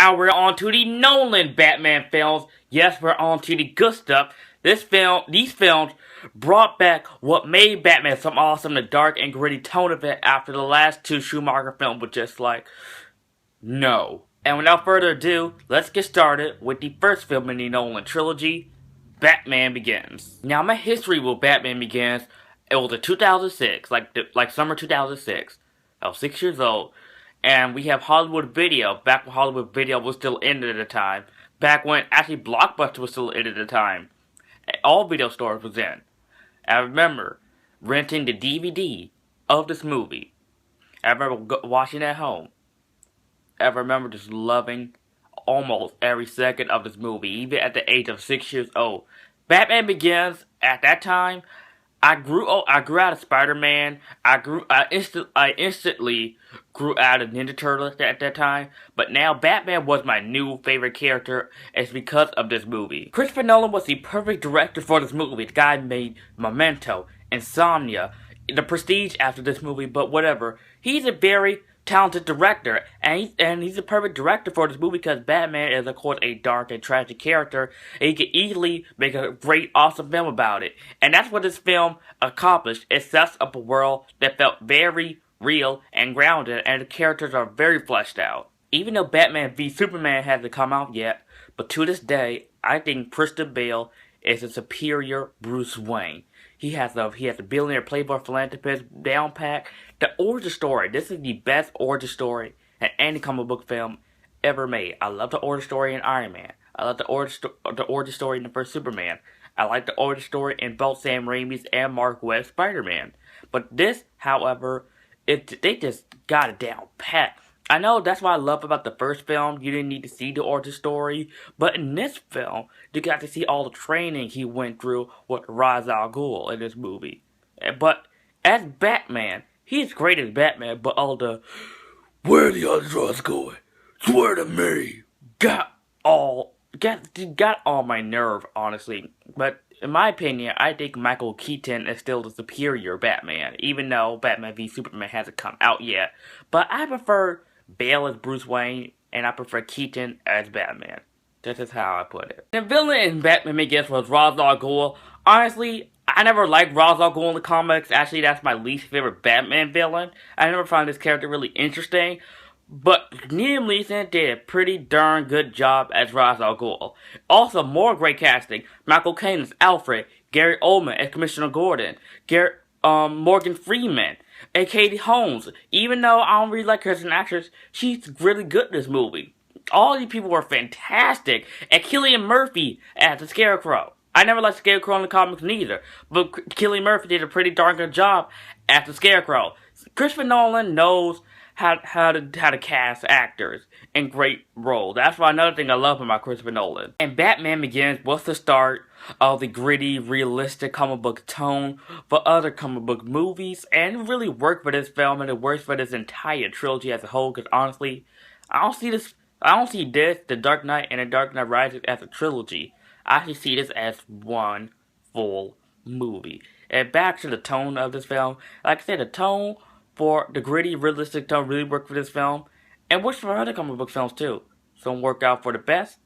Now we're on to the Nolan Batman films. Yes, we're on to the good stuff. These films brought back what made Batman so awesome, the dark and gritty tone of it after the last two Schumacher films were just like, no. And without further ado, let's get started with the first film in the Nolan trilogy, Batman Begins. Now my history with Batman Begins, it was in 2006, like summer 2006. I was 6 years old. And we have Hollywood Video, back when Hollywood Video was still in at the time. Back when actually Blockbuster was still in at the time. All video stores was in. I remember renting the DVD of this movie. I remember watching it at home. I remember just loving almost every second of this movie, even at the age of 6 years old. Batman Begins, at that time, I grew out of Spider-Man. I instantly grew out of Ninja Turtles at that time. But now Batman was my new favorite character. It's because of this movie. Christopher Nolan was the perfect director for this movie. The guy made Memento, Insomnia, The Prestige after this movie, but whatever. He's a very talented director, and he's a perfect director for this movie because Batman is, of course, a dark and tragic character, and he can easily make a great, awesome film about it. And that's what this film accomplished. It sets up a world that felt very real and grounded, and the characters are very fleshed out. Even though Batman v Superman hasn't come out yet, but to this day, I think Christian Bale is a superior Bruce Wayne. He has a billionaire playboy philanthropist down pack. The origin story. This is the best origin story in any comic book film ever made. I love the origin story in Iron Man. I love the origin story in the first Superman. I like the origin story in both Sam Raimi's and Mark Webb's Spider-Man. But this, however, they just got it down pat. I know that's what I love about the first film. You didn't need to see the origin story. But in this film, you got to see all the training he went through with Ra's al Ghul in this movie. But as Batman, he's great as Batman, but all the, where are the other drugs going? Swear to me. Got on my nerve, honestly. But in my opinion, I think Michael Keaton is still the superior Batman, even though Batman v Superman hasn't come out yet. But I prefer Bale as Bruce Wayne, and I prefer Keaton as Batman. This is how I put it. The villain in Batman Begins was Ra's al Ghul. Honestly, I never liked Ra's al Ghul in the comics. Actually, that's my least favorite Batman villain. I never found this character really interesting. But Liam Neeson did a pretty darn good job as Ra's al Ghul. Also, more great casting. Michael Caine as Alfred. Gary Oldman as Commissioner Gordon. Morgan Freeman. And Katie Holmes. Even though I don't really like her as an actress, she's really good in this movie. All these people were fantastic. And Cillian Murphy as the Scarecrow. I never liked Scarecrow in the comics neither. But Cillian Murphy did a pretty darn good job as the Scarecrow. Christopher Nolan knows how to cast actors in great roles. That's why another thing I love about Christopher Nolan. And Batman Begins was the start of the gritty, realistic comic book tone for other comic book movies, and it really worked for this film, and it works for this entire trilogy as a whole. Because honestly, I don't see this, The Dark Knight and The Dark Knight Rises as a trilogy. I actually see this as one full movie. And back to the tone of this film, like I said, the tone for the gritty, realistic tone really worked for this film, and works for other comic book films too. Some work out for the best,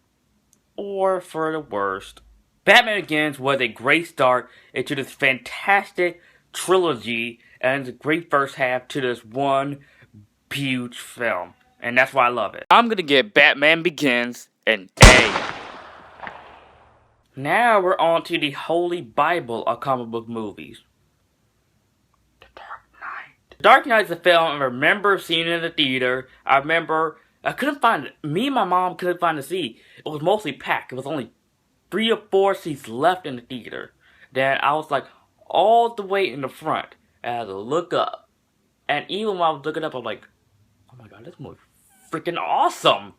or for the worst. Batman Begins was a great start into this fantastic trilogy, and it's a great first half to this one huge film. And that's why I love it. I'm gonna give Batman Begins an A. Now we're on to the holy bible of comic book movies. Dark Knight is a film I remember seeing in the theater. I couldn't find it. Me and my mom couldn't find a seat. It was mostly packed. It was only 3 or 4 seats left in the theater. Then I was like all the way in the front. I had to look up. And even while I was looking up, I'm like, oh my god, this movie is freaking awesome.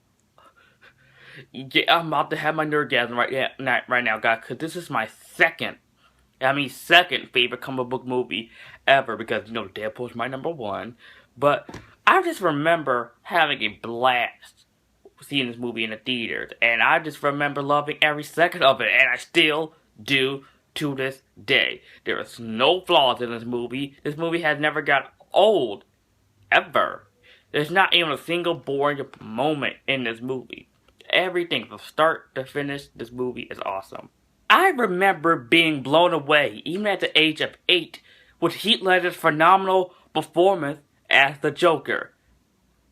Yeah, I'm about to have my nerdgasm right now, guys, because this is my second favorite comic book movie ever, because, you know, Deadpool's my number 1. But I just remember having a blast seeing this movie in the theaters, and I just remember loving every second of it, and I still do to this day. There is no flaws in this movie. This movie has never got old, ever. There's not even a single boring moment in this movie. Everything from start to finish, this movie is awesome. I remember being blown away, even at the age of 8, with Heath Ledger's phenomenal performance as the Joker.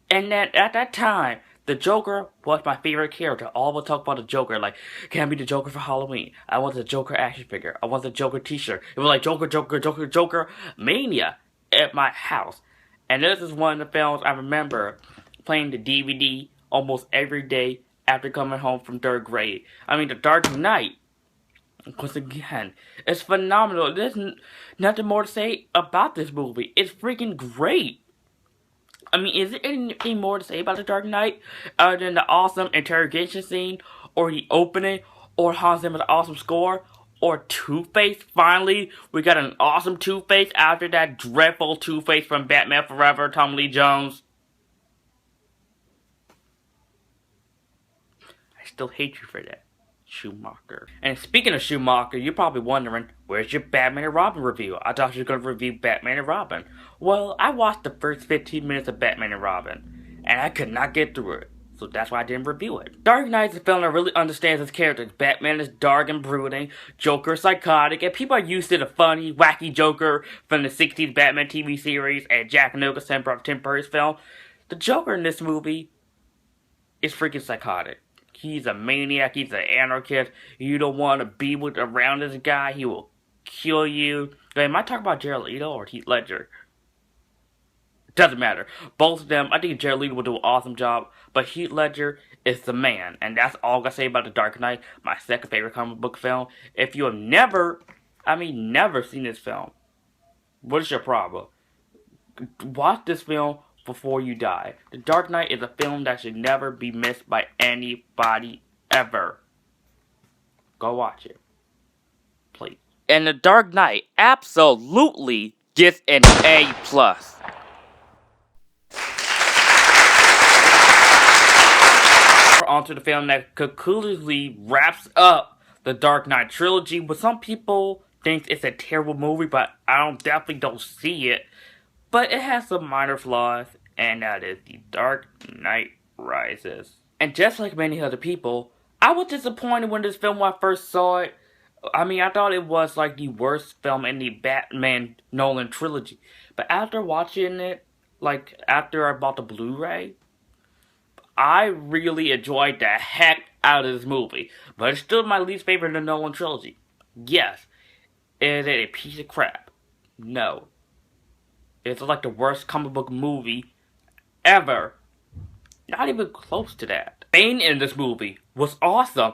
And that at that time, the Joker was my favorite character. All would talk about the Joker, like, can I be the Joker for Halloween? I want the Joker action figure. I want the Joker t-shirt. It was like Joker, Joker, Joker, Joker mania at my house. And this is one of the films I remember playing the DVD almost every day after coming home from 3rd grade. I mean, The Dark Knight, once again, it's phenomenal. There's nothing more to say about this movie. It's freaking great. I mean, is there anything more to say about The Dark Knight other than the awesome interrogation scene, or the opening, or Hans Zimmer's awesome score, or Two-Face? Finally, we got an awesome Two-Face after that dreadful Two-Face from Batman Forever, Tommy Lee Jones. I still hate you for that, Schumacher. And speaking of Schumacher, you're probably wondering, where's your Batman and Robin review? I thought you were going to review Batman and Robin. Well, I watched the first 15 minutes of Batman and Robin, and I could not get through it. So that's why I didn't review it. Dark Knight is a film that really understands its characters. Batman is dark and brooding, Joker is psychotic, and people are used to the funny, wacky Joker from the 60s Batman TV series and Jack Nicholson from Tim Burton's film. The Joker in this movie is freaking psychotic. He's a maniac, he's an anarchist. You don't want to be around this guy, he will kill you. Am I talking about Jared Leto or Heath Ledger? Doesn't matter. Both of them, I think Jared Leto will do an awesome job, but Heath Ledger is the man. And that's all I gotta say about The Dark Knight, my second favorite comic book film. If you have never seen this film, what is your problem? Watch this film before you die. The Dark Knight is a film that should never be missed by anybody ever. Go watch it. Please. And The Dark Knight absolutely gets an A+. Onto the film that conclusively wraps up the Dark Knight trilogy. But some people think it's a terrible movie, but I definitely don't see it. But it has some minor flaws, and that is The Dark Knight Rises. And just like many other people, I was disappointed when this film when I first saw it. I mean, I thought it was like the worst film in the Batman Nolan trilogy. But after watching it, like after I bought the Blu-ray, I really enjoyed the heck out of this movie. But it's still my least favorite in the Nolan trilogy. Yes. Is it a piece of crap? No. It's like the worst comic book movie ever. Not even close to that. Bane in this movie was awesome.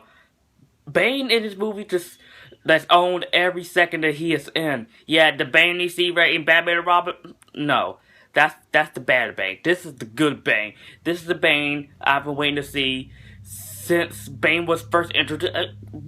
Bane in this movie just that's owned every second that he is in. Yeah, the Bane you see right in Batman and Robin? No. That's the bad Bane. This is the good Bane. This is the Bane I've been waiting to see since Bane was first introduced.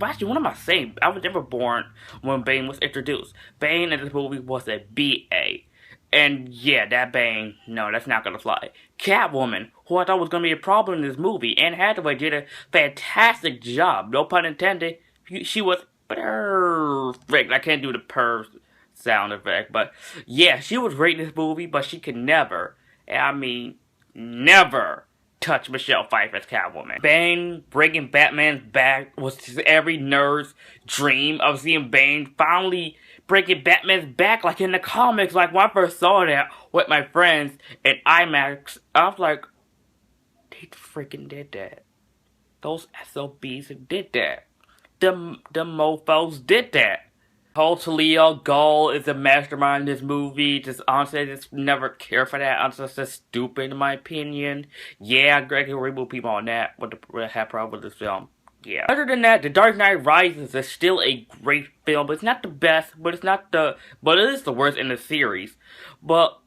Actually, what am I saying? I was never born when Bane was introduced. Bane in this movie was a BA. And yeah, that Bane, no, that's not gonna fly. Catwoman, who I thought was gonna be a problem in this movie, Anne Hathaway did a fantastic job. No pun intended. She was perfect. I can't do the purr sound effect, but yeah, she was great in this movie, but she could never, never touch Michelle Pfeiffer's Catwoman. Bane breaking Batman's back was just every nerd's dream of seeing Bane finally breaking Batman's back like in the comics. Like when I first saw that with my friends in IMAX, I was like, they freaking did that. Those SOBs did that. Them mofos did that. Paul Talia Gull is the mastermind in this movie. Just honestly, I just never care for that. I'm just stupid in my opinion. Yeah, Greg can remove people on that. What the have problem with this film? Yeah. Other than that, The Dark Knight Rises is still a great film. It's not the best, but it is the worst in the series. But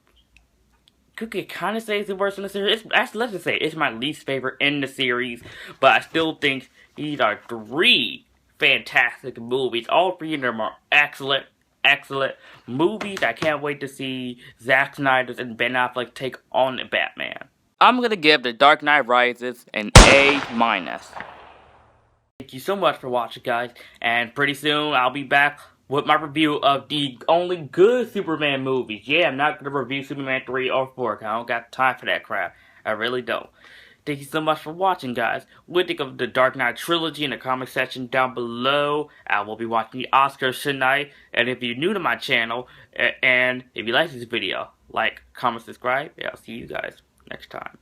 you could kind of say it's the worst in the series. Actually, let's just say it's my least favorite in the series. But I still think these are three fantastic movies. All three of them are excellent movies. I can't wait to see Zack Snyder and Ben Affleck take on the Batman. I'm gonna give The Dark Knight Rises an A-. Thank you so much for watching, guys, and pretty soon I'll be back with my review of the only good Superman movies. Yeah, I'm not going to review Superman 3 or 4, because I don't got time for that crap. I really don't. Thank you so much for watching, guys. What do you think of the Dark Knight Trilogy in the comment section down below? I will be watching the Oscars tonight. And if you're new to my channel, and if you like this video, like, comment, subscribe, and I'll see you guys next time.